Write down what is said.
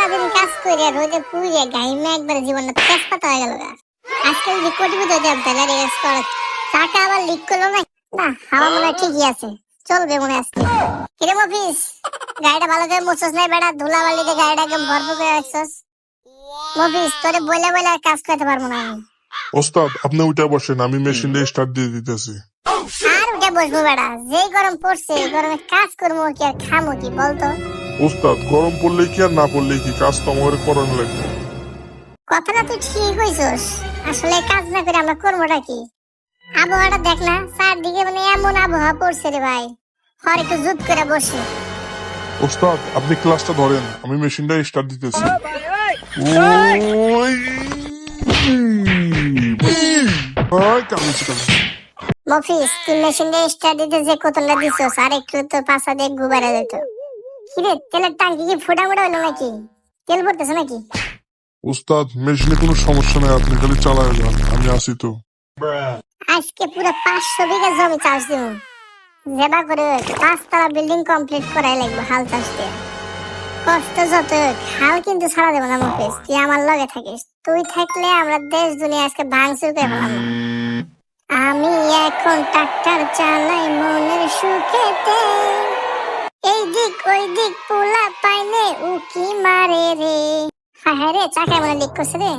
সারাদিন কাজ করে রোদে পুড়ে গাইমে একবারে জীবনটা তেজপাতা হয়ে গেল। আজকে যদি কোটিপতি হতে তাহলে রেস করা টাকা আবার লিক করলো না। না হাওয়া মনে হয় ঠিকই আছে, চলবে মনে আজকে। কিরে মফিস, গাড়িটা ভালো করে মুছছস নাই বেটা? ধুলাবালিতে গাড়িটা একদম ভরপুর করে রাখছস। মফিস তোরে বইলা বইলা কাজ করতে পারবো না আমি। ওস্তাদ আপনি উঠে বসেন, আমি মেশিনটা স্টার্ট দিয়ে দিতেছি। আর উঠে বসবো বেটা? যেই গরম পড়ছে এই গরমে কাজ করবো কি আর খামো কি বলতো? ওস্তাদ গরম পড়লে কি আর না পড়লে কি, কাজ তো আমার করানো লাগবে। কথাটা তুই ঠিক কইছস, আসলে কাজ না করে আমরা করবোটা কি? আবহাওয়াটা দেখ না, চারদিকে মানে এমন আবহাওয়া পড়ছে রে ভাই, হর একটু জুত করে বসে। ওস্তাদ আপনি ক্লাসটা ধরেন, আমি মেশিনটা স্টার্ট দিতেছি। ওই কামিছি কামিছি। মফিস তুই মেশিনটা স্টার্ট দিতে যে কতটা দিছস, আর একটু তো পাশা দিয়ে গুবারে যেত। কিরে তেলের টাঙ্কি কি ফুটা মুটা হইলো নাকি? তেল পড়তেছে নাকি? ওস্তাদ মেশিনে কোনো সমস্যা নাই, আপনি খালি চালায় যান, আমি আসি তো। আজকে পুরো 500 বিঘা জমি চাষ দিব, যেবা করে 5 তলা বিল্ডিং কমপ্লিট করাই লাগবে হাল চাষ দিয়ে। কষ্ট যত হাল কিন্তু ছাড়া দেবো না মুকেশ, তুই আমার লগে থাকিস। তুই থাকলে আমরা দেশ দুনিয়া আজকে ভাঙচুর করে ফেলাম। আমি এখন ট্রাক্টর চালাই মনের সুখেতে, এই দিক ওই দিক পোলা পাইনে উকি মারে রে। হ্যাঁ রে চাকা মনে লিক করছে রে।